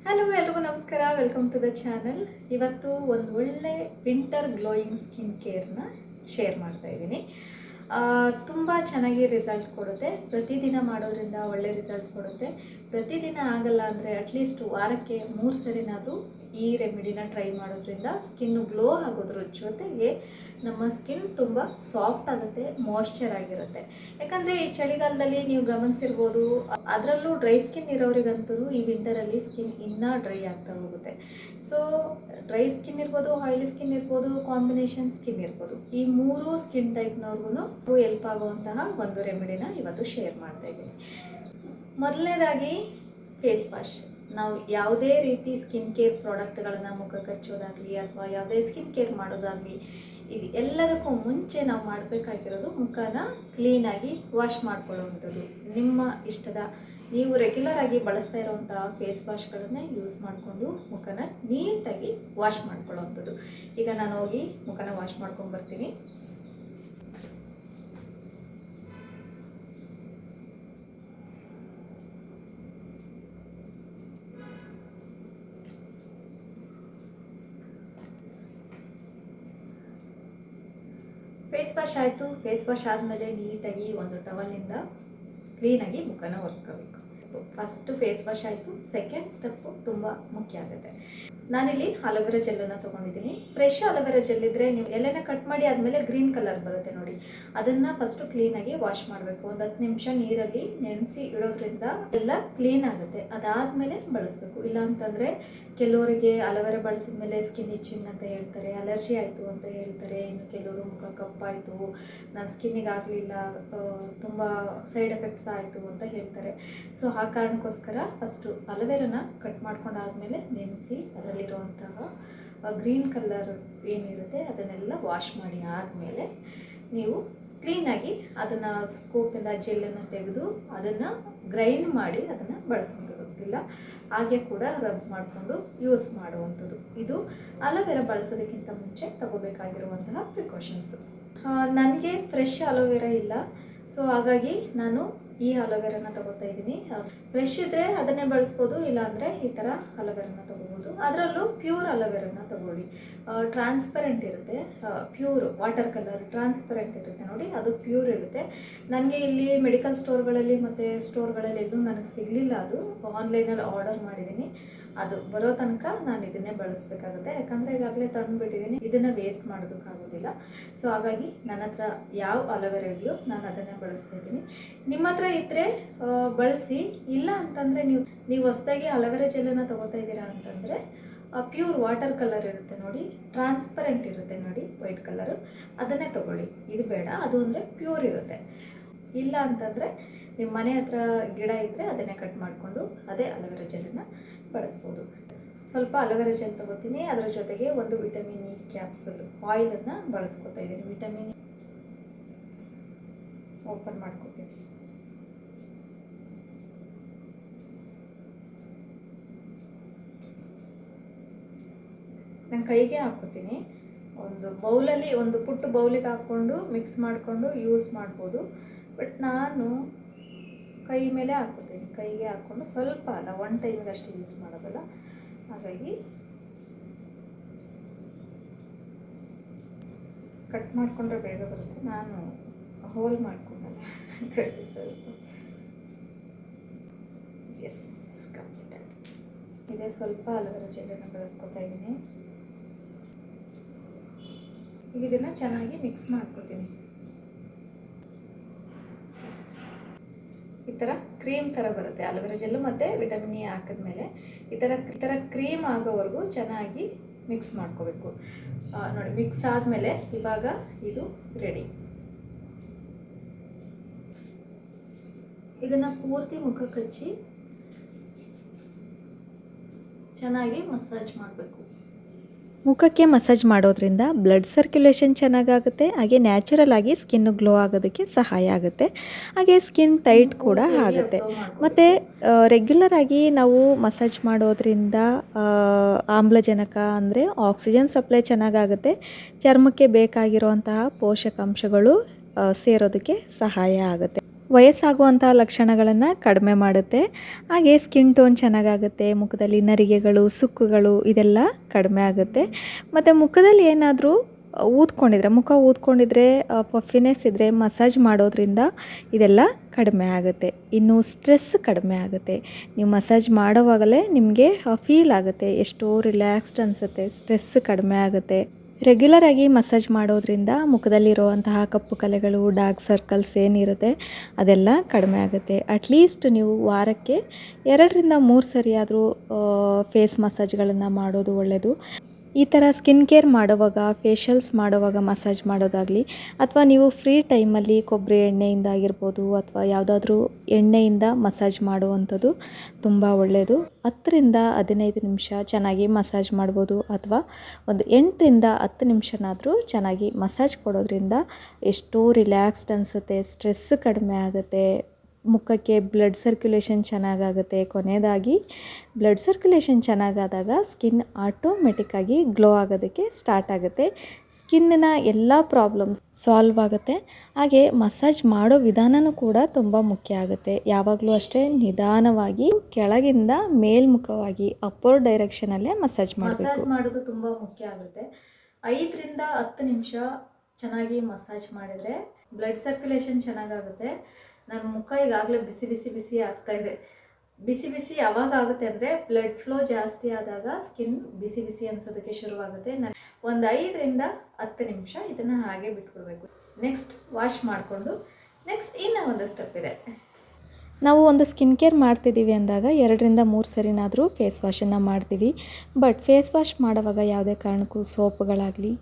Hello ಎಲ್ರಿಗೂ ನಮಸ್ಕಾರ, welcome to the channel. ಇವತ್ತು ಒಂದು ಒಳ್ಳೆ ವಿಂಟರ್ ಗ್ಲೋಯಿಂಗ್ ಸ್ಕಿನ್ ಕೇರ್ನ ಶೇರ್ ಮಾಡ್ತಾ ಇದ್ದೀನಿ. ತುಂಬ ಚೆನ್ನಾಗಿ ರಿಸಲ್ಟ್ ಕೊಡುತ್ತೆ. ಪ್ರತಿದಿನ ಮಾಡೋದ್ರಿಂದ ಒಳ್ಳೆ ರಿಸಲ್ಟ್ ಕೊಡುತ್ತೆ. ಪ್ರತಿದಿನ ಆಗಲ್ಲ ಅಂದರೆ ಅಟ್ಲೀಸ್ಟ್ ವಾರಕ್ಕೆ 3 ಸರಿನಾದರೂ ಈ ರೆಮಿಡಿನ ಟ್ರೈ ಮಾಡೋದ್ರಿಂದ ಸ್ಕಿನ್ನು ಗ್ಲೋ ಆಗೋದ್ರ ಜೊತೆಗೆ ನಮ್ಮ ಸ್ಕಿನ್ ತುಂಬ ಸಾಫ್ಟ್ ಆಗುತ್ತೆ, ಮಾಯ್ಶ್ಚರ್ ಆಗಿರುತ್ತೆ. ಯಾಕಂದರೆ ಈ ಚಳಿಗಾಲದಲ್ಲಿ ನೀವು ಗಮನಿಸಿರ್ಬೋದು, ಅದರಲ್ಲೂ ಡ್ರೈ ಸ್ಕಿನ್ ಇರೋರಿಗಂತೂ ಈ ವಿಂಟರಲ್ಲಿ ಸ್ಕಿನ್ ಇನ್ನೂ ಡ್ರೈ ಆಗ್ತಾ ಹೋಗುತ್ತೆ. ಸೊ ಡ್ರೈ ಸ್ಕಿನ್ ಇರ್ಬೋದು, ಆಯಿಲಿ ಸ್ಕಿನ್ ಇರ್ಬೋದು, ಕಾಂಬಿನೇಷನ್ ಸ್ಕಿನ್ ಇರ್ಬೋದು, ಈ 3 ಸ್ಕಿನ್ ಟೈಪ್ನವ್ರಿಗೂ ಹೆಲ್ಪ್ ಆಗುವಂತಹ ಒಂದು ರೆಮಿಡಿನ ಇವತ್ತು ಶೇರ್ ಮಾಡ್ತಾ ಇದ್ದೀನಿ. ಮೊದಲನೇದಾಗಿ ಫೇಸ್ ವಾಶ್. ನಾವು ಯಾವುದೇ ರೀತಿ ಸ್ಕಿನ್ ಕೇರ್ ಪ್ರಾಡಕ್ಟ್ಗಳನ್ನು ಮುಖಕ್ಕೆ ಹಚ್ಚೋದಾಗಲಿ ಅಥವಾ ಯಾವುದೇ ಸ್ಕಿನ್ ಕೇರ್ ಮಾಡೋದಾಗಲಿ, ಇದು ಎಲ್ಲದಕ್ಕೂ ಮುಂಚೆ ನಾವು ಮಾಡಬೇಕಾಗಿರೋದು ಮುಖನ ಕ್ಲೀನಾಗಿ ವಾಶ್ ಮಾಡ್ಕೊಳ್ಳುವಂಥದ್ದು. ನಿಮ್ಮ ಇಷ್ಟದ ನೀವು ರೆಗ್ಯುಲರ್ ಆಗಿ ಬಳಸ್ತಾ ಇರೋವಂಥ ಫೇಸ್ ವಾಶ್ಗಳನ್ನೇ ಯೂಸ್ ಮಾಡಿಕೊಂಡು ಮುಖನ ನೀಟಾಗಿ ವಾಶ್ ಮಾಡ್ಕೊಳ್ಳೋವಂಥದ್ದು. ಈಗ ನಾನು ಹೋಗಿ ಮುಖನ ವಾಶ್ ಮಾಡ್ಕೊಂಡು ಬರ್ತೀನಿ. ಫೇಸ್ ವಾಶ್ ಆಯಿತು. ಫೇಸ್ ವಾಶ್ ಆದಮೇಲೆ ನೀಟಾಗಿ ಒಂದು ಟವಲಿಂದ ಕ್ಲೀನಾಗಿ ಮುಖನ ಒರೆಸ್ಕೋಬೇಕು. ಫಸ್ಟ್ ಫೇಸ್ ವಾಶ್ ಆಯಿತು. ಸೆಕೆಂಡ್ ಸ್ಟೆಪ್ಪು ತುಂಬ ಮುಖ್ಯ ಆಗುತ್ತೆ. ನಾನಿಲ್ಲಿ ಅಲೋವೆರಾ ಜೆಲ್ಲನ್ನು ತೊಗೊಂಡಿದ್ದೀನಿ. ಫ್ರೆಶ್ ಅಲೋವೆರಾ ಜೆಲ್ ಇದ್ದರೆ ನೀವು ಎಲೆನ ಕಟ್ ಮಾಡಿ ಆದಮೇಲೆ ಗ್ರೀನ್ ಕಲರ್ ಬರುತ್ತೆ ನೋಡಿ, ಅದನ್ನು ಫಸ್ಟು ಕ್ಲೀನಾಗಿ ವಾಶ್ ಮಾಡಬೇಕು. ಒಂದು 10 ನಿಮಿಷ ನೀರಲ್ಲಿ ನೆನೆಸಿ ಇಡೋದ್ರಿಂದ ಎಲ್ಲ ಕ್ಲೀನ್ ಆಗುತ್ತೆ. ಅದಾದಮೇಲೆ ಬಳಸಬೇಕು. ಇಲ್ಲ ಅಂತಂದರೆ ಕೆಲವರಿಗೆ ಅಲೋವೆರಾ ಬಳಸಿದ ಮೇಲೆ ಸ್ಕಿನ್ ಇಚ್ಚಿಂಗ್ ಅಂತ ಹೇಳ್ತಾರೆ, ಅಲರ್ಜಿ ಆಯಿತು ಅಂತ ಹೇಳ್ತಾರೆ. ಇನ್ನು ಕೆಲವರು ಮುಖ ಕಪ್ಪಾಯಿತು, ನನ್ನ ಸ್ಕಿನ್ನಿಗೆ ಆಗಲಿಲ್ಲ, ತುಂಬ ಸೈಡ್ ಎಫೆಕ್ಟ್ಸ್ ಆಯಿತು ಅಂತ ಹೇಳ್ತಾರೆ. ಸೊ ಆ ಕಾರಣಕ್ಕೋಸ್ಕರ ಫಸ್ಟು ಅಲೋವೆರಾನ ಕಟ್ ಮಾಡ್ಕೊಂಡಾದ್ಮೇಲೆ ನೆನೆಸಿ ಅದರಲ್ಲಿರುವಂತಹ ಗ್ರೀನ್ ಕಲರ್ ಏನಿರುತ್ತೆ ಅದನ್ನೆಲ್ಲ ವಾಶ್ ಮಾಡಿ ಆದಮೇಲೆ ನೀವು ಕ್ಲೀನಾಗಿ ಅದನ್ನು ಸ್ಕೋಪಿಂದ ಜೆಲ್ಲನ್ನು ತೆಗೆದು ಅದನ್ನು ಗ್ರೈಂಡ್ ಮಾಡಿ ಅದನ್ನು ಬಳಸುವಂಥದ್ದು. ಇಲ್ಲ ಹಾಗೆ ಕೂಡ ರಬ್ ಮಾಡಿಕೊಂಡು ಯೂಸ್ ಮಾಡುವಂಥದ್ದು. ಇದು ಅಲೋವೆರಾ ಬಳಸೋದಕ್ಕಿಂತ ಮುಂಚೆ ತಗೋಬೇಕಾಗಿರುವಂತಹ ಪ್ರಿಕಾಷನ್ಸು. ನನಗೆ ಫ್ರೆಶ್ ಅಲೋವೆರಾ ಇಲ್ಲ, ಸೊ ಹಾಗಾಗಿ ನಾನು ಈ ಅಲೋವೆರಾನ ತಗೋತಾ ಇದ್ದೀನಿ. ಫ್ರೆಶ್ ಇದ್ದರೆ ಅದನ್ನೇ ಬಳಸ್ಬೋದು, ಇಲ್ಲಾಂದರೆ ಈ ಥರ ಅಲೋವೆರಾನ ತೊಗೋಬೋದು. ಅದರಲ್ಲೂ ಪ್ಯೂರ್ ಅಲೋವೆರಾನ ತಗೊಳ್ಳಿ. ಟ್ರಾನ್ಸ್ಪರೆಂಟ್ ಇರುತ್ತೆ, ಪ್ಯೂರ್ ವಾಟರ್ ಕಲರ್ ಟ್ರಾನ್ಸ್ಪರೆಂಟ್ ಇರುತ್ತೆ ನೋಡಿ, ಅದು ಪ್ಯೂರ್ ಇರುತ್ತೆ. ನನಗೆ ಇಲ್ಲಿ ಮೆಡಿಕಲ್ ಸ್ಟೋರ್ಗಳಲ್ಲಿ ಮತ್ತು ಸ್ಟೋರ್ಗಳಲ್ಲಿ ಎಲ್ಲೂ ನನಗೆ ಸಿಗಲಿಲ್ಲ. ಅದು ಆನ್ಲೈನಲ್ಲಿ ಆರ್ಡರ್ ಮಾಡಿದ್ದೀನಿ. ಅದು ಬರೋ ತನಕ ನಾನು ಇದನ್ನೇ ಬಳಸಬೇಕಾಗುತ್ತೆ. ಯಾಕಂದರೆ ಈಗಾಗಲೇ ತಂದುಬಿಟ್ಟಿದ್ದೀನಿ, ಇದನ್ನು ವೇಸ್ಟ್ ಮಾಡೋದಕ್ಕಾಗೋದಿಲ್ಲ. ಸೊ ಹಾಗಾಗಿ ನನ್ನ ಹತ್ರ ಯಾವ ಅಲೋವೆರಾ ಇದೆಯೋ ನಾನು ಅದನ್ನೇ ಬಳಸ್ತಾ ಇದ್ದೀನಿ. ನಿಮ್ಮ ಹತ್ರ ಇದ್ದರೆ ಬಳಸಿ. ಇಲ್ಲ ಅಂತಂದರೆ ನೀವು ಹೊಸದಾಗಿ ಅಲೋವೆರಾ ಜೆಲ್ಲನ್ನು ತೊಗೋತಾ ಇದ್ದೀರಾ ಅಂತಂದರೆ ಪ್ಯೂರ್ ವಾಟರ್ ಕಲರ್ ಇರುತ್ತೆ ನೋಡಿ, ಟ್ರಾನ್ಸ್ಪರೆಂಟ್ ಇರುತ್ತೆ ನೋಡಿ, ವೈಟ್ ಕಲರು, ಅದನ್ನೇ ತೊಗೊಳ್ಳಿ. ಇದು ಬೇಡ, ಅದು ಅಂದರೆ ಪ್ಯೂರ್ ಇರುತ್ತೆ. ಇಲ್ಲ ಅಂತಂದರೆ ನಿಮ್ಮ ಮನೆ ಹತ್ರ ಗಿಡ ಇದ್ದರೆ ಅದನ್ನೇ ಕಟ್ ಮಾಡಿಕೊಂಡು ಅದೇ ಅಲೋವೆರಾ ಜೆಲ್ಲನ್ನು ಬಳಸ್ಬೋದು. ಸ್ವಲ್ಪ ಅಲೋವೆರಾ ಜೆಲ್ ತೊಗೋತೀನಿ, ಅದರ ಜೊತೆಗೆ ಒಂದು ವಿಟಮಿನ್ ಇ ಕ್ಯಾಪ್ಸುಲ್ ಆಯಿಲನ್ನು ಬಳಸ್ಕೊತಾ ಇದ್ದೀನಿ. ವಿಟಮಿನ್ ಓಪನ್ ಮಾಡ್ಕೊತೀನಿ. ನಾನು ಕೈಗೆ ಹಾಕ್ಕೋತೀನಿ. ಒಂದು ಬೌಲಲ್ಲಿ, ಒಂದು ಪುಟ್ಟ ಬೌಲಿಗೆ ಹಾಕ್ಕೊಂಡು ಮಿಕ್ಸ್ ಮಾಡಿಕೊಂಡು ಯೂಸ್ ಮಾಡ್ಬೋದು. ಬಟ್ ನಾನು ಕೈ ಮೇಲೆ ಹಾಕ್ಕೋತೀನಿ. ಕೈಗೆ ಹಾಕ್ಕೊಂಡು ಸ್ವಲ್ಪ ಅಲ್ಲ, 1 ಟೈಮಿಗೆ ಅಷ್ಟು ಯೂಸ್ ಮಾಡೋದಲ್ಲ. ಹಾಗಾಗಿ ಕಟ್ ಮಾಡಿಕೊಂಡ್ರೆ ಬೇಗ ಬರುತ್ತೆ. ನಾನು ಹೋಲ್ ಮಾಡ್ಕೊಂಡಲ್ಲ, ಸ್ವಲ್ಪ ಎಸ್ ಕಂಪ್ಲೀಟ್ ಆಯಿತು. ಇದೇ ಸ್ವಲ್ಪ ಅಲೋವೆರಾ ಜೆಲ್ಲನ್ನು ಬಳಸ್ಕೊತಾ ಇದ್ದೀನಿ. ಈಗ ಇದನ್ನು ಚೆನ್ನಾಗಿ ಮಿಕ್ಸ್ ಮಾಡ್ಕೊತೀನಿ. ಈ ಥರ ಕ್ರೀಮ್ ಥರ ಬರುತ್ತೆ ಅಲೋವೆರಾ ಜೆಲ್ಲು ಮತ್ತು ವಿಟಮಿನ್ ಇ ಹಾಕಿದ್ಮೇಲೆ ಈ ಥರ ಕ್ರೀಮ್ ಆಗೋವರೆಗೂ ಚೆನ್ನಾಗಿ ಮಿಕ್ಸ್ ಮಾಡ್ಕೋಬೇಕು. ನೋಡಿ, ಮಿಕ್ಸ್ ಆದಮೇಲೆ ಇವಾಗ ಇದು ರೆಡಿ. ಇದನ್ನು ಪೂರ್ತಿ ಮುಖಕ್ಕೆ ಹಚ್ಚಿ ಚೆನ್ನಾಗಿ ಮಸಾಜ್ ಮಾಡಬೇಕು. ಮುಖಕ್ಕೆ ಮಸಾಜ್ ಮಾಡೋದ್ರಿಂದ ಬ್ಲಡ್ ಸರ್ಕ್ಯುಲೇಷನ್ ಚೆನ್ನಾಗಾಗುತ್ತೆ. ಹಾಗೆ ನ್ಯಾಚುರಲ್ ಆಗಿ ಸ್ಕಿನ್ನು ಗ್ಲೋ ಆಗೋದಕ್ಕೆ ಸಹಾಯ ಆಗುತ್ತೆ. ಹಾಗೆ ಸ್ಕಿನ್ ಟೈಟ್ ಕೂಡ ಆಗುತ್ತೆ. ಮತ್ತು ರೆಗ್ಯುಲರ್ ಆಗಿ ನಾವು ಮಸಾಜ್ ಮಾಡೋದ್ರಿಂದ ಆಮ್ಲಜನಕ ಅಂದರೆ ಆಕ್ಸಿಜನ್ ಸಪ್ಲೈ ಚೆನ್ನಾಗಾಗುತ್ತೆ. ಚರ್ಮಕ್ಕೆ ಬೇಕಾಗಿರುವಂತಹ ಪೋಷಕಾಂಶಗಳು ಸೇರೋದಕ್ಕೆ ಸಹಾಯ ಆಗುತ್ತೆ. ವಯಸ್ಸಾಗುವಂಥ ಲಕ್ಷಣಗಳನ್ನು ಕಡಿಮೆ ಮಾಡುತ್ತೆ. ಹಾಗೆ ಸ್ಕಿನ್ ಟೋನ್ ಚೆನ್ನಾಗಾಗುತ್ತೆ, ಮುಖದಲ್ಲಿ ನರಿಗೆಗಳು, ಸುಕ್ಕುಗಳು ಇದೆಲ್ಲ ಕಡಿಮೆ ಆಗುತ್ತೆ. ಮತ್ತು ಮುಖದಲ್ಲಿ ಏನಾದರೂ ಮುಖ ಊದ್ಕೊಂಡಿದ್ರೆ, ಪಫಿನೆಸ್ ಇದ್ದರೆ ಮಸಾಜ್ ಮಾಡೋದ್ರಿಂದ ಇದೆಲ್ಲ ಕಡಿಮೆ ಆಗುತ್ತೆ. ಇನ್ನು ಸ್ಟ್ರೆಸ್ ಕಡಿಮೆ ಆಗುತ್ತೆ. ನೀವು ಮಸಾಜ್ ಮಾಡೋವಾಗಲೇ ನಿಮಗೆ ಫೀಲ್ ಆಗುತ್ತೆ, ಎಷ್ಟೋ ರಿಲ್ಯಾಕ್ಸ್ಡ್ ಅನಿಸುತ್ತೆ, ಸ್ಟ್ರೆಸ್ ಕಡಿಮೆ ಆಗುತ್ತೆ. ರೆಗ್ಯುಲರಾಗಿ ಮಸಾಜ್ ಮಾಡೋದ್ರಿಂದ ಮುಖದಲ್ಲಿರುವಂತಹ ಕಪ್ಪು ಕಲೆಗಳು, ಡಾರ್ಕ್ ಸರ್ಕಲ್ಸ್ ಏನಿರುತ್ತೆ ಅದೆಲ್ಲ ಕಡಿಮೆ ಆಗುತ್ತೆ. ಅಟ್ಲೀಸ್ಟ್ ನೀವು ವಾರಕ್ಕೆ 2-3 ಸರಿ ಆದರೂ ಫೇಸ್ ಮಸಾಜ್ಗಳನ್ನು ಮಾಡೋದು ಒಳ್ಳೆಯದು. ಈ ಥರ ಸ್ಕಿನ್ ಕೇರ್ ಮಾಡುವಾಗ, ಫೇಶಿಯಲ್ಸ್ ಮಾಡುವಾಗ ಮಸಾಜ್ ಮಾಡೋದಾಗಲಿ, ಅಥವಾ ನೀವು ಫ್ರೀ ಟೈಮಲ್ಲಿ ಕೊಬ್ಬರಿ ಎಣ್ಣೆಯಿಂದ ಆಗಿರ್ಬೋದು ಅಥವಾ ಯಾವುದಾದ್ರೂ ಎಣ್ಣೆಯಿಂದ ಮಸಾಜ್ ಮಾಡುವಂಥದ್ದು ತುಂಬ ಒಳ್ಳೆಯದು. 10-15 ನಿಮಿಷ ಚೆನ್ನಾಗಿ ಮಸಾಜ್ ಮಾಡ್ಬೋದು, ಅಥವಾ ಒಂದು 8-10 ನಿಮಿಷನಾದರೂ ಚೆನ್ನಾಗಿ ಮಸಾಜ್ ಕೊಡೋದ್ರಿಂದ ಎಷ್ಟೋ ರಿಲ್ಯಾಕ್ಸ್ಡ್ ಅನಿಸುತ್ತೆ, ಸ್ಟ್ರೆಸ್ ಕಡಿಮೆ ಆಗುತ್ತೆ, ಮುಖಕ್ಕೆ ಬ್ಲಡ್ ಸರ್ಕ್ಯುಲೇಷನ್ ಚೆನ್ನಾಗಾಗುತ್ತೆ. ಕೊನೆಯದಾಗಿ ಬ್ಲಡ್ ಸರ್ಕ್ಯುಲೇಷನ್ ಚೆನ್ನಾಗಾದಾಗ ಸ್ಕಿನ್ ಆಟೋಮೆಟಿಕ್ಕಾಗಿ ಗ್ಲೋ ಆಗೋದಕ್ಕೆ ಸ್ಟಾರ್ಟ್ ಆಗುತ್ತೆ. ಸ್ಕಿನ್ನಿನ ಎಲ್ಲ ಪ್ರಾಬ್ಲಮ್ಸ್ ಸಾಲ್ವ್ ಆಗುತ್ತೆ. ಹಾಗೆ ಮಸಾಜ್ ಮಾಡೋ ವಿಧಾನವೂ ಕೂಡ ತುಂಬ ಮುಖ್ಯ ಆಗುತ್ತೆ. ಯಾವಾಗಲೂ ಅಷ್ಟೇ ನಿಧಾನವಾಗಿ ಕೆಳಗಿಂದ ಮೇಲ್ಮುಖವಾಗಿ ಅಪ್ಪರ್ ಡೈರೆಕ್ಷನಲ್ಲೇ ಮಸಾಜ್ ಮಾಡಬೇಕು. ಮಾಡೋದು ತುಂಬ ಮುಖ್ಯ ಆಗುತ್ತೆ. 5-10 ನಿಮಿಷ ಚೆನ್ನಾಗಿ ಮಸಾಜ್ ಮಾಡಿದರೆ ಬ್ಲಡ್ ಸರ್ಕ್ಯುಲೇಷನ್ ಚೆನ್ನಾಗಾಗುತ್ತೆ. ನನ್ನ ಮುಖ ಈಗಾಗಲೇ ಬಿಸಿ ಬಿಸಿ ಬಿಸಿ ಆಗ್ತಾ ಇದೆ. ಬಿಸಿ ಬಿಸಿ ಯಾವಾಗ ಆಗುತ್ತೆ ಅಂದರೆ ಬ್ಲಡ್ ಫ್ಲೋ ಜಾಸ್ತಿ ಆದಾಗ ಸ್ಕಿನ್ ಬಿಸಿ ಬಿಸಿ ಅನ್ಸೋದಕ್ಕೆ ಶುರುವಾಗುತ್ತೆ. ಒಂದು 5-10 ನಿಮಿಷ ಇದನ್ನು ಹಾಗೆ ಬಿಟ್ಕೊಡ್ಬೇಕು. ನೆಕ್ಸ್ಟ್ ವಾಶ್ ಮಾಡಿಕೊಂಡು ನೆಕ್ಸ್ಟ್ ಇನ್ನೂ ಒಂದು ಸ್ಟೆಪ್ ಇದೆ. ನಾವು ಒಂದು ಸ್ಕಿನ್ ಕೇರ್ ಮಾಡ್ತಿದ್ದೀವಿ ಅಂದಾಗ 2-3 ಸರಿನಾದರೂ ಫೇಸ್ ವಾಶನ್ನು ಮಾಡ್ತೀವಿ. ಬಟ್ ಫೇಸ್ ವಾಶ್ ಮಾಡುವಾಗ ಯಾವುದೇ ಕಾರಣಕ್ಕೂ ಸೋಪ್ಗಳಾಗಲಿ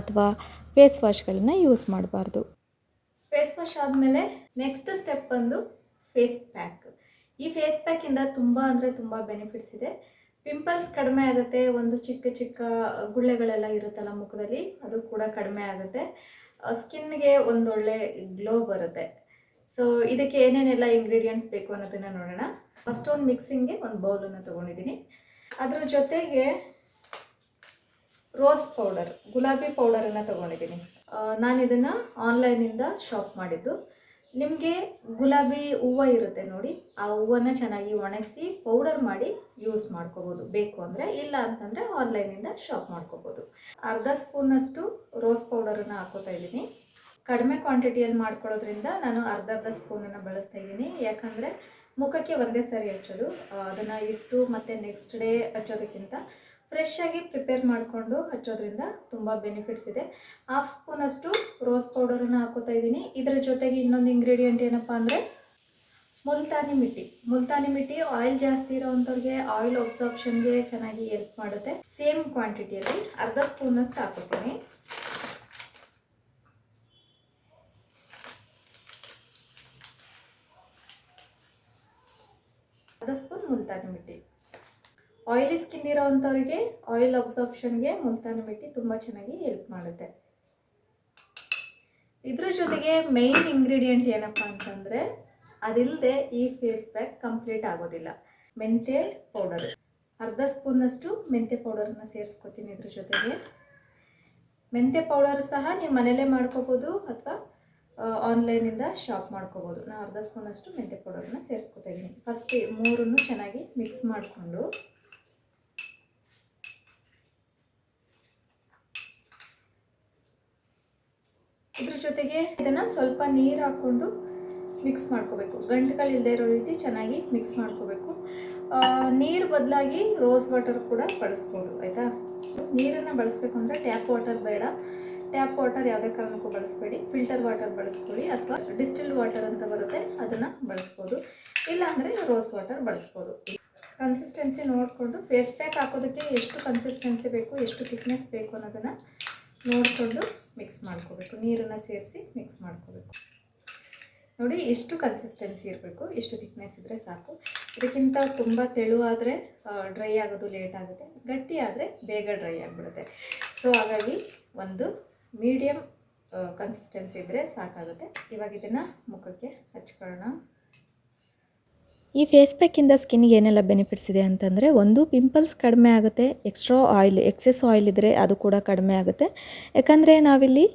ಅಥವಾ ಫೇಸ್ ವಾಶ್ಗಳನ್ನು ಯೂಸ್ ಮಾಡಬಾರ್ದು. ಫೇಸ್ ವಾಶ್ ಆದಮೇಲೆ ನೆಕ್ಸ್ಟ್ ಸ್ಟೆಪ್ ಬಂದು ಫೇಸ್ ಪ್ಯಾಕ್. ಈ ಫೇಸ್ ಪ್ಯಾಕಿಂದ ತುಂಬ ಅಂದರೆ ತುಂಬ ಬೆನಿಫಿಟ್ಸ್ ಇದೆ. ಪಿಂಪಲ್ಸ್ ಕಡಿಮೆ ಆಗುತ್ತೆ. ಒಂದು ಚಿಕ್ಕ ಚಿಕ್ಕ ಗುಳ್ಳೆಗಳೆಲ್ಲ ಇರುತ್ತಲ್ಲ ಮುಖದಲ್ಲಿ, ಅದು ಕೂಡ ಕಡಿಮೆ ಆಗುತ್ತೆ. ಸ್ಕಿನ್ಗೆ ಒಂದೊಳ್ಳೆ ಗ್ಲೋ ಬರುತ್ತೆ. ಸೊ ಇದಕ್ಕೆ ಏನೇನೆಲ್ಲ ಇಂಗ್ರೀಡಿಯೆಂಟ್ಸ್ ಬೇಕು ಅನ್ನೋದನ್ನು ನೋಡೋಣ. ಫಸ್ಟ್ ಒಂದು ಮಿಕ್ಸಿಂಗ್ಗೆ ಒಂದು ಬೌಲನ್ನು ತೊಗೊಂಡಿದ್ದೀನಿ. ಅದ್ರ ಜೊತೆಗೆ ರೋಸ್ ಪೌಡರ್, ಗುಲಾಬಿ ಪೌಡರನ್ನು ತೊಗೊಂಡಿದ್ದೀನಿ. ನಾನು ಇದನ್ನು ಆನ್ಲೈನಿಂದ ಶಾಪ್ ಮಾಡಿದ್ದು. ನಿಮಗೆ ಗುಲಾಬಿ ಹೂವು ಇರುತ್ತೆ ನೋಡಿ, ಆ ಹೂವನ್ನು ಚೆನ್ನಾಗಿ ಒಣಗಿಸಿ ಪೌಡರ್ ಮಾಡಿ ಯೂಸ್ ಮಾಡ್ಕೋಬೋದು ಬೇಕು ಅಂದರೆ. ಇಲ್ಲ ಅಂತಂದರೆ ಆನ್ಲೈನಿಂದ ಶಾಪ್ ಮಾಡ್ಕೋಬೋದು. ಅರ್ಧ ಸ್ಪೂನಷ್ಟು ರೋಸ್ ಪೌಡರನ್ನು ಹಾಕೋತಾ ಇದ್ದೀನಿ. ಕಡಿಮೆ ಕ್ವಾಂಟಿಟಿಯಲ್ಲಿ ಮಾಡ್ಕೊಳ್ಳೋದ್ರಿಂದ ನಾನು ಅರ್ಧ ಸ್ಪೂನನ್ನು ಬಳಸ್ತಾ ಇದ್ದೀನಿ. ಯಾಕಂದರೆ ಮುಖಕ್ಕೆ ಒಂದೇ ಸರಿ ಹಚ್ಚೋದು, ಅದನ್ನು ಇಟ್ಟು ಮತ್ತು ನೆಕ್ಸ್ಟ್ ಡೇ ಹಚ್ಚೋದಕ್ಕಿಂತ ಫ್ರೆಶ್ ಆಗಿ ಪ್ರಿಪೇರ್ ಮಾಡಿಕೊಂಡು ಹಚ್ಚೋದ್ರಿಂದ ತುಂಬ ಬೆನಿಫಿಟ್ಸ್ ಇದೆ. 1/2 ಸ್ಪೂನಷ್ಟು ರೋಸ್ ಪೌಡರನ್ನು ಹಾಕೋತಾ ಇದ್ದೀನಿ. ಇದರ ಜೊತೆಗೆ ಇನ್ನೊಂದು ಇಂಗ್ರೀಡಿಯೆಂಟ್ ಏನಪ್ಪ ಅಂದರೆ ಮುಲ್ತಾನಿ ಮಿಟ್ಟಿ. ಮುಲ್ತಾನಿ ಮಿಟ್ಟಿ ಆಯಿಲ್ ಜಾಸ್ತಿ ಇರೋವಂಥವ್ರಿಗೆ ಆಯಿಲ್ ಅಬ್ಸಾರ್ಪ್ಷನ್ಗೆ ಚೆನ್ನಾಗಿ ಹೆಲ್ಪ್ ಮಾಡುತ್ತೆ. ಸೇಮ್ ಕ್ವಾಂಟಿಟಿಯಲ್ಲಿ ಅರ್ಧ ಸ್ಪೂನಷ್ಟು ಹಾಕೋತೀನಿ. ಅರ್ಧ spoon Multani mitti. Oily skin ಇರೋವಂಥವ್ರಿಗೆ ಆಯಿಲ್ ಅಬ್ಸಾರ್ಪ್ಷನ್ಗೆ ಮುಲ್ತಾನಿ ಮಿಟ್ಟಿ ತುಂಬ ಚೆನ್ನಾಗಿ ಹೆಲ್ಪ್ ಮಾಡುತ್ತೆ. ಇದ್ರ ಜೊತೆಗೆ ಮೇಯ್ನ್ ಇಂಗ್ರೀಡಿಯೆಂಟ್ ಏನಪ್ಪ ಅಂತಂದರೆ, ಅದಿಲ್ಲದೆ ಈ ಫೇಸ್ ಪ್ಯಾಕ್ ಕಂಪ್ಲೀಟ್ ಆಗೋದಿಲ್ಲ. ಮೆಂತ್ಯ ಪೌಡರ್, ಅರ್ಧ ಸ್ಪೂನಷ್ಟು ಮೆಂತ್ಯ ಪೌಡರನ್ನು ಸೇರಿಸ್ಕೊತೀನಿ. ಇದ್ರ ಜೊತೆಗೆ ಮೆಂತ್ಯ ಪೌಡರ್ ಸಹ ನೀವು ಮನೇಲೇ ಮಾಡ್ಕೋಬೋದು ಅಥವಾ ಆನ್ಲೈನಿಂದ ಶಾಪ್ ಮಾಡ್ಕೋಬೋದು. ನಾನು ಅರ್ಧ ಸ್ಪೂನಷ್ಟು ಮೆಂತ್ಯ ಪೌಡರನ್ನು ಸೇರಿಸ್ಕೊತಾ ಇದ್ದೀನಿ. ಫಸ್ಟ್ 3 ಚೆನ್ನಾಗಿ ಮಿಕ್ಸ್ ಮಾಡಿಕೊಂಡು ಇದ್ರ ಜೊತೆಗೆ ಇದನ್ನು ಸ್ವಲ್ಪ ನೀರು ಹಾಕ್ಕೊಂಡು ಮಿಕ್ಸ್ ಮಾಡ್ಕೋಬೇಕು. ಗಂಟುಗಳಿಲ್ಲದೆ ಇರೋ ರೀತಿ ಚೆನ್ನಾಗಿ ಮಿಕ್ಸ್ ಮಾಡ್ಕೋಬೇಕು. ನೀರು ಬದಲಾಗಿ ರೋಸ್ ವಾಟರ್ ಕೂಡ ಬಳಸ್ಬೋದು, ಆಯಿತಾ. ನೀರನ್ನು ಬಳಸಬೇಕು ಅಂದರೆ ಟ್ಯಾಪ್ ವಾಟರ್ ಬೇಡ. ಟ್ಯಾಪ್ ವಾಟರ್ ಯಾವುದೇ ಕಾರಣಕ್ಕೂ ಬಳಸಬೇಡಿ. ಫಿಲ್ಟರ್ ವಾಟರ್ ಬಳಸ್ಕೊಳ್ಳಿ, ಅಥವಾ ಡಿಸ್ಟಿಲ್ಡ್ ವಾಟರ್ ಅಂತ ಬರುತ್ತೆ ಅದನ್ನು ಬಳಸ್ಬೋದು. ಇಲ್ಲಾಂದರೆ ರೋಸ್ ವಾಟರ್ ಬಳಸ್ಬೋದು. ಕನ್ಸಿಸ್ಟೆನ್ಸಿ ನೋಡಿಕೊಂಡು ಫೇಸ್ ಪ್ಯಾಕ್ ಹಾಕೋದಕ್ಕೆ ಎಷ್ಟು ಕನ್ಸಿಸ್ಟೆನ್ಸಿ ಬೇಕು, ಎಷ್ಟು ಥಿಕ್ನೆಸ್ ಬೇಕು ಅನ್ನೋದನ್ನು ನೋಡಿಕೊಂಡು ಮಿಕ್ಸ್ ಮಾಡ್ಕೋಬೇಕು. ನೀರನ್ನು ಸೇರಿಸಿ ಮಿಕ್ಸ್ ಮಾಡ್ಕೋಬೇಕು. ನೋಡಿ, ಎಷ್ಟು ಕನ್ಸಿಸ್ಟೆನ್ಸಿ ಇರಬೇಕು, ಎಷ್ಟು ಥಿಕ್ನೆಸ್ ಇದ್ದರೆ ಸಾಕು. ಇದಕ್ಕಿಂತ ತುಂಬ ತೆಳುವಾದರೆ ಡ್ರೈ ಆಗೋದು ಲೇಟ್ ಆಗುತ್ತೆ, ಗಟ್ಟಿ ಆದರೆ ಬೇಗ ಡ್ರೈ ಆಗಿಬಿಡುತ್ತೆ. ಸೊ ಹಾಗಾಗಿ ಒಂದು ಮೀಡಿಯಮ್ ಕನ್ಸಿಸ್ಟೆನ್ಸಿ ಇದ್ದರೆ ಸಾಕಾಗುತ್ತೆ. ಇವಾಗ ಇದನ್ನು ಮುಖಕ್ಕೆ ಹಚ್ಕೊಳ್ಳೋಣ. ಈ ಫೇಸ್ ಪ್ಯಾಕಿಂದ ಸ್ಕಿನ್ಗೆ ಏನೆಲ್ಲ ಬೆನಿಫಿಟ್ಸ್ ಇದೆ ಅಂತಂದರೆ, ಒಂದು ಪಿಂಪಲ್ಸ್ ಕಡಿಮೆ ಆಗುತ್ತೆ. ಎಕ್ಸೆಸ್ ಆಯಿಲ್ ಇದ್ದರೆ ಅದು ಕೂಡ ಕಡಿಮೆ ಆಗುತ್ತೆ. ಯಾಕಂದರೆ ನಾವಿಲ್ಲಿ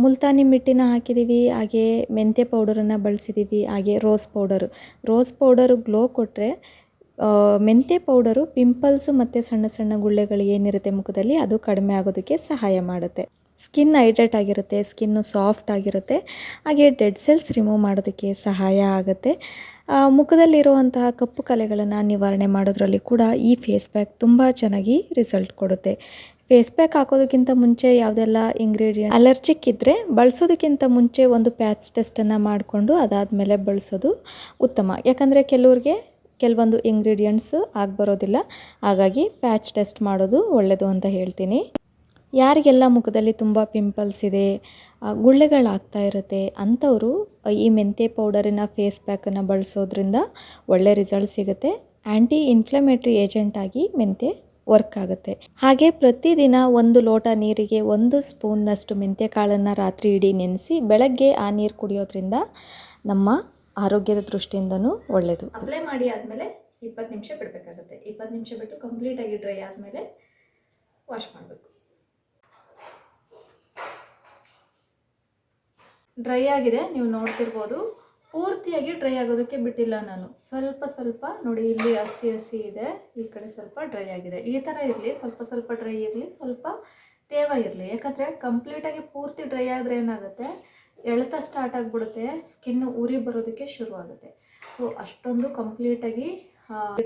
ಮುಲ್ತಾನಿ ಮಿಟ್ಟಿನ ಹಾಕಿದ್ದೀವಿ, ಹಾಗೆ ಮೆಂತ್ಯ ಪೌಡರನ್ನು ಬಳಸಿದ್ದೀವಿ, ಹಾಗೆ ರೋಸ್ ಪೌಡರು ಗ್ಲೋ ಕೊಟ್ಟರೆ ಮೆಂತ್ಯ ಪೌಡರು ಪಿಂಪಲ್ಸು ಮತ್ತು ಸಣ್ಣ ಸಣ್ಣ ಗುಳ್ಳೆಗಳು ಏನಿರುತ್ತೆ ಮುಖದಲ್ಲಿ ಅದು ಕಡಿಮೆ ಆಗೋದಕ್ಕೆ ಸಹಾಯ ಮಾಡುತ್ತೆ. ಸ್ಕಿನ್ ಹೈಡ್ರೇಟ್ ಆಗಿರುತ್ತೆ, ಸ್ಕಿನ್ನು ಸಾಫ್ಟ್ ಆಗಿರುತ್ತೆ, ಹಾಗೆ ಡೆಡ್ ಸೆಲ್ಸ್ ರಿಮೂವ್ ಮಾಡೋದಕ್ಕೆ ಸಹಾಯ ಆಗುತ್ತೆ. ಮುಖದಲ್ಲಿರುವಂತಹ ಕಪ್ಪು ಕಲೆಗಳನ್ನು ನಿವಾರಣೆ ಮಾಡೋದ್ರಲ್ಲಿ ಕೂಡ ಈ ಫೇಸ್ ಪ್ಯಾಕ್ ತುಂಬ ಚೆನ್ನಾಗಿ ರಿಸಲ್ಟ್ ಕೊಡುತ್ತೆ. ಫೇಸ್ ಪ್ಯಾಕ್ ಹಾಕೋದಕ್ಕಿಂತ ಮುಂಚೆ ಯಾವುದೆಲ್ಲ ಇಂಗ್ರೀಡಿಯೆಂಟ್ ಅಲರ್ಜಿಕ್ ಇದ್ದರೆ ಬಳಸೋದಕ್ಕಿಂತ ಮುಂಚೆ ಒಂದು ಪ್ಯಾಚ್ ಟೆಸ್ಟನ್ನು ಮಾಡಿಕೊಂಡು ಅದಾದಮೇಲೆ ಬಳಸೋದು ಉತ್ತಮ. ಯಾಕಂದರೆ ಕೆಲವೊಂದು ಇಂಗ್ರೀಡಿಯೆಂಟ್ಸ್ ಬರೋದಿಲ್ಲ, ಹಾಗಾಗಿ ಪ್ಯಾಚ್ ಟೆಸ್ಟ್ ಮಾಡೋದು ಒಳ್ಳೆಯದು ಅಂತ ಹೇಳ್ತೀನಿ. ಯಾರಿಗೆಲ್ಲ ಮುಖದಲ್ಲಿ ತುಂಬ ಪಿಂಪಲ್ಸ್ ಇದೆ, ಗುಳ್ಳೆಗಳಾಗ್ತಾ ಇರುತ್ತೆ ಅಂಥವರು ಈ ಮೆಂತ್ಯ ಪೌಡರಿನ ಫೇಸ್ ಪ್ಯಾಕನ್ನು ಬಳಸೋದ್ರಿಂದ ಒಳ್ಳೆ ರಿಸಲ್ಟ್ ಸಿಗುತ್ತೆ. ಆ್ಯಂಟಿ ಇನ್ಫ್ಲಮೇಟ್ರಿ ಏಜೆಂಟ್ ಆಗಿ ಮೆಂತ್ಯ ವರ್ಕ್ ಆಗುತ್ತೆ. ಹಾಗೆ ಪ್ರತಿದಿನ 1 ಲೋಟ ನೀರಿಗೆ 1 ಸ್ಪೂನ್ನಷ್ಟು ಮೆಂತ್ಯ ಕಾಳನ್ನು ರಾತ್ರಿ ಇಡೀ ನೆನೆಸಿ ಬೆಳಗ್ಗೆ ಆ ನೀರು ಕುಡಿಯೋದ್ರಿಂದ ನಮ್ಮ ಆರೋಗ್ಯದ ದೃಷ್ಟಿಯಿಂದನೂ ಒಳ್ಳೆಯದು. ಅಪ್ಲೈ ಮಾಡಿ ಆದಮೇಲೆ 20 ನಿಮಿಷ ಬಿಡಬೇಕಾಗುತ್ತೆ. 20 ನಿಮಿಷ ಬಿಟ್ಟು ಕಂಪ್ಲೀಟಾಗಿ ಡ್ರೈ ಆದಮೇಲೆ ವಾಶ್ ಮಾಡಬೇಕು. ಡ್ರೈ ಆಗಿದೆ, ನೀವು ನೋಡ್ತಿರ್ಬೋದು. ಪೂರ್ತಿಯಾಗಿ ಡ್ರೈ ಆಗೋದಕ್ಕೆ ಬಿಟ್ಟಿಲ್ಲ ನಾನು. ಸ್ವಲ್ಪ ನೋಡಿ, ಇಲ್ಲಿ ಹಸಿ ಇದೆ, ಈ ಕಡೆ ಸ್ವಲ್ಪ ಡ್ರೈ ಆಗಿದೆ. ಈ ಥರ ಇರಲಿ, ಸ್ವಲ್ಪ ಡ್ರೈ ಇರಲಿ, ಸ್ವಲ್ಪ ತೇವ ಇರಲಿ. ಯಾಕಂದರೆ ಕಂಪ್ಲೀಟಾಗಿ ಪೂರ್ತಿ ಡ್ರೈ ಆದರೆ ಏನಾಗುತ್ತೆ, ಎಳೆತ ಸ್ಟಾರ್ಟ್ ಆಗಿಬಿಡುತ್ತೆ, ಸ್ಕಿನ್ನು ಉರಿ ಬರೋದಕ್ಕೆ ಶುರು ಆಗುತ್ತೆ. ಸೊ ಅಷ್ಟೊಂದು ಕಂಪ್ಲೀಟಾಗಿ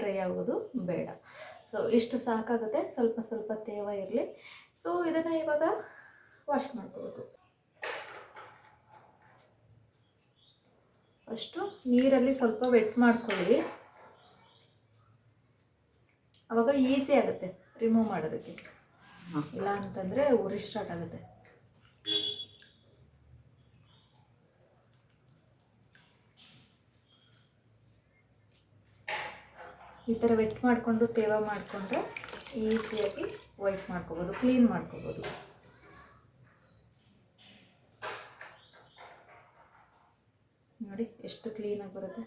ಡ್ರೈ ಆಗೋದು ಬೇಡ. ಸೊ ಇಷ್ಟು ಸಾಕಾಗುತ್ತೆ, ಸ್ವಲ್ಪ ತೇವ ಇರಲಿ. ಸೊ ಇದನ್ನು ಇವಾಗ ವಾಶ್ ಮಾಡ್ಕೋಬೇಕು. ಫಸ್ಟು ನೀರಲ್ಲಿ ಸ್ವಲ್ಪ ವೆಟ್ ಮಾಡ್ಕೊಳ್ಳಿ, ಆವಾಗ ಈಸಿ ಆಗುತ್ತೆ ರಿಮೂವ್ ಮಾಡೋದಕ್ಕೆ. ಇಲ್ಲ ಅಂತಂದರೆ ಉರಿ ಸ್ಟಾರ್ಟ್ ಆಗುತ್ತೆ. ಈ ಥರ ವೆಟ್ ಮಾಡಿಕೊಂಡು ತೇವ ಮಾಡಿಕೊಂಡ್ರೆ ಈಸಿಯಾಗಿ ವೈಟ್ ಮಾಡ್ಕೋಬೋದು, ಕ್ಲೀನ್ ಮಾಡ್ಕೋಬೋದು. ನೋಡಿ ಎಷ್ಟು ಕ್ಲೀನಾಗಿ ಬರುತ್ತೆ.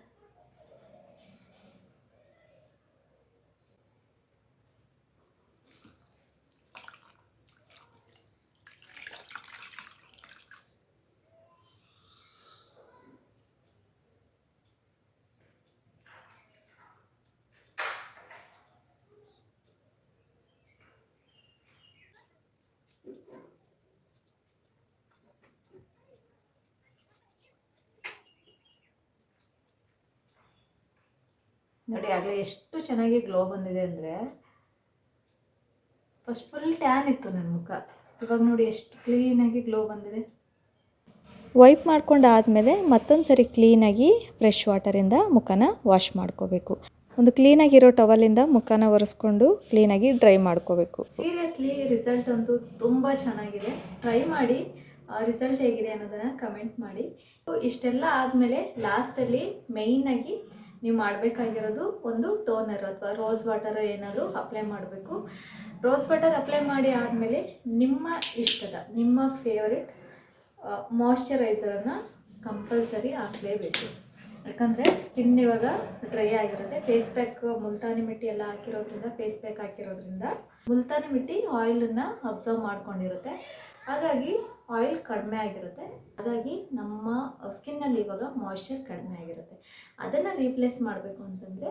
ನೋಡಿ ಆಗಲೇ ಎಷ್ಟು ಚೆನ್ನಾಗಿ ಗ್ಲೋ ಬಂದಿದೆ ಅಂದರೆ, ಫಸ್ಟ್ ಫುಲ್ ಟ್ಯಾನ್ ಇತ್ತು ನನ್ನ ಮುಖ, ಇವಾಗ ನೋಡಿ ಎಷ್ಟು ಕ್ಲೀನಾಗಿ ಗ್ಲೋ ಬಂದಿದೆ. ವೈಪ್ ಮಾಡ್ಕೊಂಡಾದಮೇಲೆ ಮತ್ತೊಂದು ಸರಿ ಕ್ಲೀನಾಗಿ ಫ್ರೆಶ್ ವಾಟರಿಂದ ಮುಖನ ವಾಶ್ ಮಾಡ್ಕೋಬೇಕು. ಒಂದು ಕ್ಲೀನಾಗಿರೋ ಟವಲಿಂದ ಮುಖನ ಒರೆಸ್ಕೊಂಡು ಕ್ಲೀನಾಗಿ ಡ್ರೈ ಮಾಡ್ಕೋಬೇಕು. ಸೀರಿಯಸ್ಲಿ ರಿಸಲ್ಟ್ ಅಂತೂ ತುಂಬ ಚೆನ್ನಾಗಿದೆ. ಟ್ರೈ ಮಾಡಿ, ರಿಸಲ್ಟ್ ಹೇಗಿದೆ ಅನ್ನೋದನ್ನು ಕಮೆಂಟ್ ಮಾಡಿ. ಇಷ್ಟೆಲ್ಲ ಆದಮೇಲೆ ಲಾಸ್ಟಲ್ಲಿ ಮೇಯ್ನಾಗಿ ನೀವು ಮಾಡಬೇಕಾಗಿರೋದು ಒಂದು ಟೋನರ್ ಅಥವಾ ರೋಸ್ ವಾಟರ್ ಏನಾದರೂ ಅಪ್ಲೈ ಮಾಡಬೇಕು. ರೋಸ್ ವಾಟರ್ ಅಪ್ಲೈ ಮಾಡಿ ಆದಮೇಲೆ ನಿಮ್ಮ ಇಷ್ಟದ, ನಿಮ್ಮ ಫೇವ್ರೆಟ್ ಮಾಯ್ಶ್ಚರೈಸರನ್ನು ಕಂಪಲ್ಸರಿ ಹಾಕಲೇಬೇಕು. ಯಾಕಂದರೆ ಸ್ಕಿನ್ ಇವಾಗ ಡ್ರೈ ಆಗಿರುತ್ತೆ. ಫೇಸ್ ಪ್ಯಾಕ್ ಮುಲ್ತಾನಿ ಮಿಟ್ಟಿ ಎಲ್ಲ ಹಾಕಿರೋದ್ರಿಂದ ಮುಲ್ತಾನಿ ಮಿಟ್ಟಿ ಆಯಿಲನ್ನು ಅಬ್ಸರ್ವ್ ಮಾಡ್ಕೊಂಡಿರುತ್ತೆ. ಹಾಗಾಗಿ ಆಯಿಲ್ ಕಡಿಮೆ ಆಗಿರುತ್ತೆ. ಹಾಗಾಗಿ ನಮ್ಮ ಸ್ಕಿನ್ನಲ್ಲಿ ಇವಾಗ ಮಾಯ್ಶ್ಚರ್ ಕಡಿಮೆ ಆಗಿರುತ್ತೆ. ಅದನ್ನು ರೀಪ್ಲೇಸ್ ಮಾಡಬೇಕು ಅಂತಂದರೆ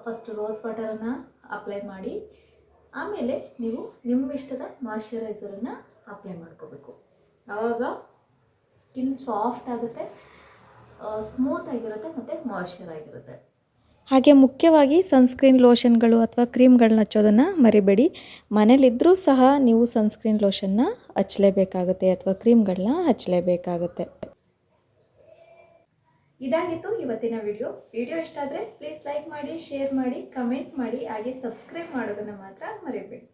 ಫಸ್ಟ್ ರೋಸ್ ವಾಟರನ್ನು ಅಪ್ಲೈ ಮಾಡಿ, ಆಮೇಲೆ ನೀವು ನಿಮ್ಮ ಇಷ್ಟದ ಮಾಯ್ಶ್ಚರೈಸರನ್ನು ಅಪ್ಲೈ ಮಾಡ್ಕೋಬೇಕು. ಆವಾಗ ಸ್ಕಿನ್ ಸಾಫ್ಟ್ ಆಗುತ್ತೆ, ಸ್ಮೂತ್ ಆಗಿರುತ್ತೆ ಮತ್ತು ಮಾಯ್ಶ್ಚರ್ ಆಗಿರುತ್ತೆ. ಹಾಗೆ ಮುಖ್ಯವಾಗಿ ಸನ್ಸ್ಕ್ರೀನ್ ಲೋಷನ್ಗಳು ಅಥವಾ ಕ್ರೀಮ್ಗಳನ್ನ ಹಚ್ಚೋದನ್ನು ಮರಿಬೇಡಿ. ಮನೇಲಿದ್ದರೂ ಸಹ ನೀವು ಸನ್ಸ್ಕ್ರೀನ್ ಲೋಷನ್ನ ಹಚ್ಚಲೇಬೇಕಾಗುತ್ತೆ ಅಥವಾ ಕ್ರೀಮ್ಗಳನ್ನ ಹಚ್ಚಲೇಬೇಕಾಗುತ್ತೆ. ಇದಾಗಿತ್ತು ಇವತ್ತಿನ ವಿಡಿಯೋ ಇಷ್ಟ ಆದರೆ ಪ್ಲೀಸ್ ಲೈಕ್ ಮಾಡಿ, ಶೇರ್ ಮಾಡಿ, ಕಮೆಂಟ್ ಮಾಡಿ, ಹಾಗೆ ಸಬ್ಸ್ಕ್ರೈಬ್ ಮಾಡೋದನ್ನು ಮಾತ್ರ ಮರಿಬೇಡಿ.